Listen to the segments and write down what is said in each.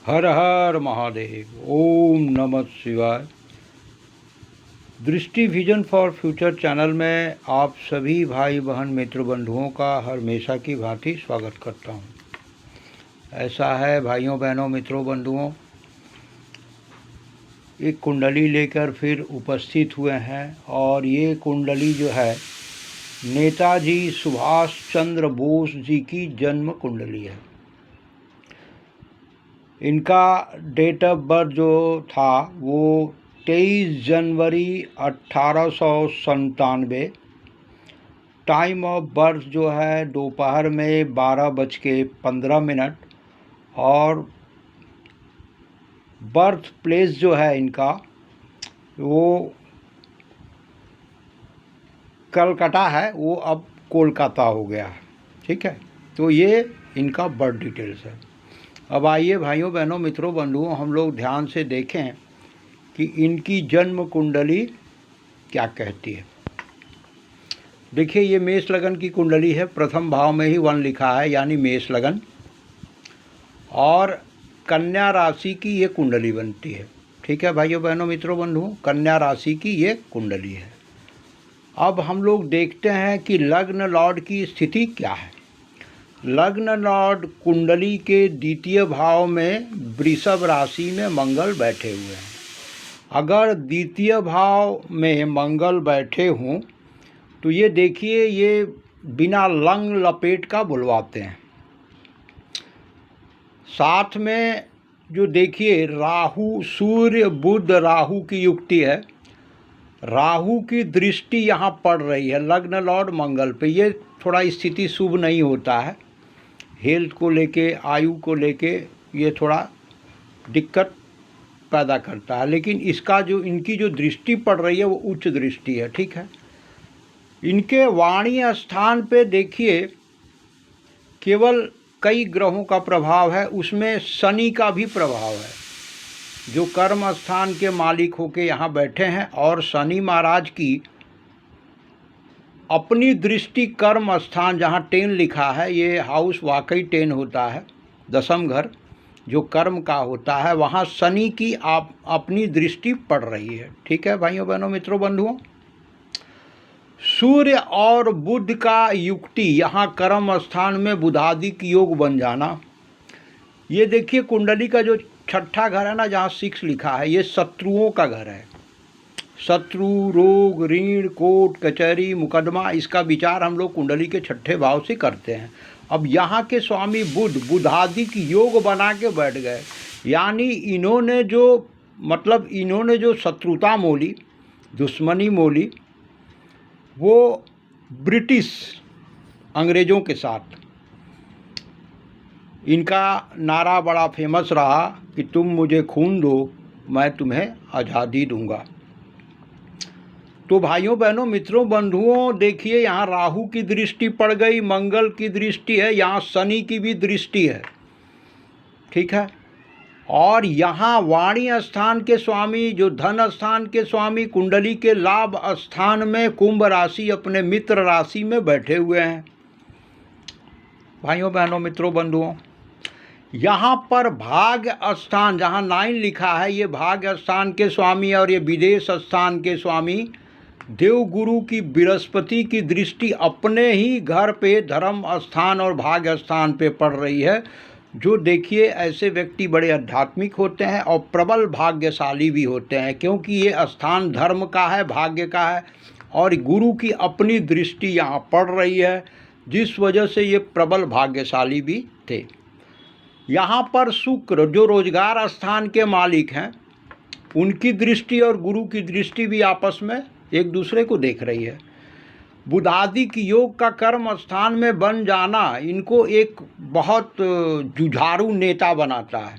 हर हर महादेव। ओम नमः शिवाय। दृष्टि विजन फॉर फ्यूचर चैनल में आप सभी भाई बहन मित्र बंधुओं का हमेशा की भांति स्वागत करता हूं। ऐसा है भाइयों बहनों मित्रों बंधुओं, एक कुंडली लेकर फिर उपस्थित हुए हैं और ये कुंडली जो है नेताजी सुभाष चंद्र बोस जी की जन्म कुंडली है। इनका डेट ऑफ बर्थ जो था वो 23 जनवरी 1897। टाइम ऑफ बर्थ जो है दोपहर में 12:15 और बर्थ प्लेस जो है इनका वो कलकत्ता है, वो अब कोलकाता हो गया है। ठीक है, तो ये इनका बर्थ डिटेल्स है। अब आइए भाइयों बहनों मित्रों बंधुओं, हम लोग ध्यान से देखें कि इनकी जन्म कुंडली क्या कहती है। देखिए, ये मेष लगन की कुंडली है। प्रथम भाव में ही 1 लिखा है, यानी मेष लगन, और कन्या राशि की ये कुंडली बनती है। ठीक है भाइयों बहनों मित्रों बंधुओं, कन्या राशि की ये कुंडली है। अब हम लोग देखते हैं कि लग्न लॉर्ड की स्थिति क्या है। लग्न लॉर्ड कुंडली के द्वितीय भाव में वृषभ राशि में मंगल बैठे हुए हैं। अगर द्वितीय भाव में मंगल बैठे हों तो ये देखिए, ये बिना लंग लपेट का बुलवाते हैं। साथ में जो देखिए राहु, सूर्य बुध राहु की युक्ति है। राहु की दृष्टि यहाँ पड़ रही है लग्न लॉर्ड मंगल पे। ये थोड़ा स्थिति शुभ नहीं होता है। हेल्थ को लेके, आयु को लेके ये थोड़ा दिक्कत पैदा करता है। लेकिन इसका जो इनकी जो दृष्टि पड़ रही है वो उच्च दृष्टि है। ठीक है, इनके वाणी स्थान पे देखिए केवल कई ग्रहों का प्रभाव है, उसमें शनि का भी प्रभाव है जो कर्म स्थान के मालिक होके यहाँ बैठे हैं। और शनि महाराज की अपनी दृष्टि कर्म स्थान, जहाँ 10 लिखा है, ये हाउस वाकई 10 होता है, दशम घर जो कर्म का होता है, वहाँ शनि की अपनी दृष्टि पड़ रही है। ठीक है भाइयों बहनों मित्रों बंधुओं, सूर्य और बुध का युक्ति यहाँ कर्म स्थान में बुधादिक योग बन जाना। ये देखिए कुंडली का जो छठा घर है ना, जहाँ 6 लिखा है, ये शत्रुओं का घर है। शत्रु, रोग, ऋण, कोर्ट कचहरी, मुकदमा, इसका विचार हम लोग कुंडली के छठे भाव से करते हैं। अब यहाँ के स्वामी बुध बुधादिक योग बना के बैठ गए, यानी इन्होंने जो शत्रुता मोली, दुश्मनी मोली, वो ब्रिटिश अंग्रेज़ों के साथ। इनका नारा बड़ा फेमस रहा कि तुम मुझे खून दो, मैं तुम्हें आज़ादी दूंगा। तो भाइयों बहनों मित्रों बंधुओं, देखिए यहाँ राहु की दृष्टि पड़ गई, मंगल की दृष्टि है, यहाँ शनि की भी दृष्टि है। ठीक है, और यहाँ वाणी स्थान के स्वामी, जो धन स्थान के स्वामी, कुंडली के लाभ स्थान में कुंभ राशि अपने मित्र राशि में बैठे हुए हैं। भाइयों बहनों मित्रों बंधुओं, यहाँ पर भाग्य स्थान जहाँ 9 लिखा है, ये भाग्य स्थान के स्वामी और ये विदेश स्थान के स्वामी देवगुरु की बृहस्पति की दृष्टि अपने ही घर पे धर्म स्थान और भाग्य स्थान पे पड़ रही है। जो देखिए ऐसे व्यक्ति बड़े आध्यात्मिक होते हैं और प्रबल भाग्यशाली भी होते हैं, क्योंकि ये स्थान धर्म का है, भाग्य का है, और गुरु की अपनी दृष्टि यहाँ पड़ रही है, जिस वजह से ये प्रबल भाग्यशाली भी थे। यहाँ पर शुक्र जो रोजगार स्थान के मालिक हैं, उनकी दृष्टि और गुरु की दृष्टि भी आपस में एक दूसरे को देख रही है। बुधादिक योग का कर्म स्थान में बन जाना इनको एक बहुत जुझारू नेता बनाता है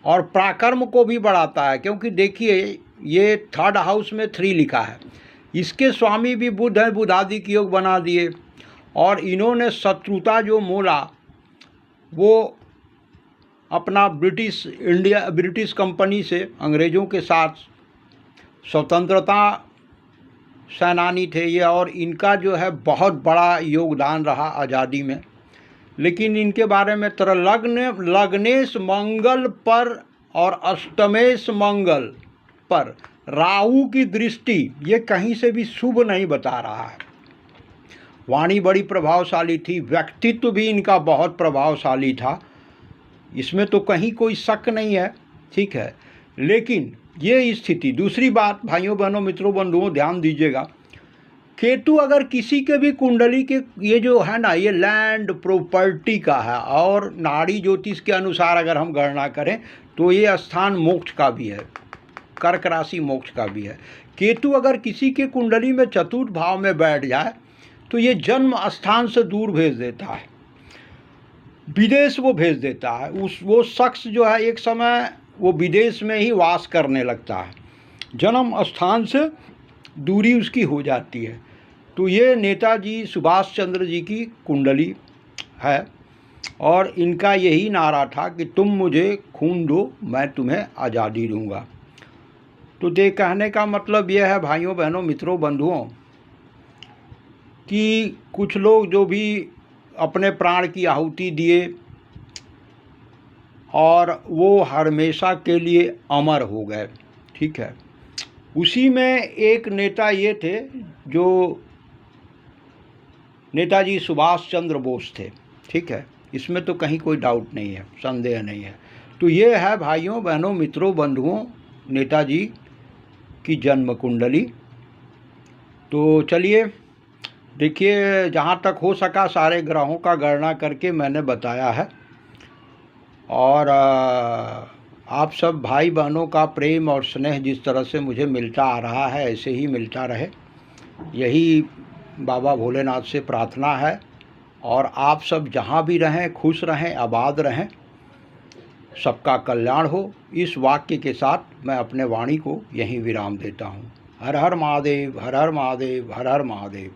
और पराक्रम को भी बढ़ाता है, क्योंकि देखिए ये 3rd हाउस में 3 लिखा है, इसके स्वामी भी बुध है, बुधादिक योग बना दिए। और इन्होंने शत्रुता जो मोला वो अपना ब्रिटिश कंपनी से, अंग्रेज़ों के साथ स्वतंत्रता सेनानी थे ये, और इनका जो है बहुत बड़ा योगदान रहा आज़ादी में। लेकिन इनके बारे में तरह लग्नेश मंगल पर और अष्टमेश मंगल पर राहु की दृष्टि ये कहीं से भी शुभ नहीं बता रहा है। वाणी बड़ी प्रभावशाली थी, व्यक्तित्व भी इनका बहुत प्रभावशाली था, इसमें तो कहीं कोई शक नहीं है, ठीक है। लेकिन ये स्थिति, दूसरी बात भाइयों बहनों मित्रों बंधुओं ध्यान दीजिएगा, केतु अगर किसी के भी कुंडली के ये जो है ना, ये लैंड प्रॉपर्टी का है और नाड़ी ज्योतिष के अनुसार अगर हम गणना करें तो ये स्थान मोक्ष का भी है, कर्क राशि मोक्ष का भी है। केतु अगर किसी के कुंडली में चतुर्थ भाव में बैठ जाए तो ये जन्म स्थान से दूर भेज देता है, विदेश वो भेज देता है। वो शख्स जो है एक समय वो विदेश में ही वास करने लगता है, जन्म स्थान से दूरी उसकी हो जाती है। तो ये नेताजी सुभाष चंद्र जी की कुंडली है और इनका यही नारा था कि तुम मुझे खून दो मैं तुम्हें आज़ादी दूंगा। तो ये कहने का मतलब यह है भाइयों बहनों मित्रों बंधुओं कि कुछ लोग जो भी अपने प्राण की आहुति दिए और वो हमेशा के लिए अमर हो गए, ठीक है। उसी में एक नेता ये थे जो नेताजी सुभाष चंद्र बोस थे, ठीक है। इसमें तो कहीं कोई डाउट नहीं है, संदेह नहीं है। तो ये है भाइयों बहनों मित्रों बंधुओं नेताजी की जन्म कुंडली। तो चलिए देखिए, जहाँ तक हो सका सारे ग्रहों का गणना करके मैंने बताया है और आप सब भाई बहनों का प्रेम और स्नेह जिस तरह से मुझे मिलता आ रहा है ऐसे ही मिलता रहे, यही बाबा भोलेनाथ से प्रार्थना है। और आप सब जहाँ भी रहें खुश रहें, आबाद रहें, सबका कल्याण हो। इस वाक्य के साथ मैं अपने वाणी को यहीं विराम देता हूँ। हर हर महादेव, हर हर महादेव, हर हर महादेव।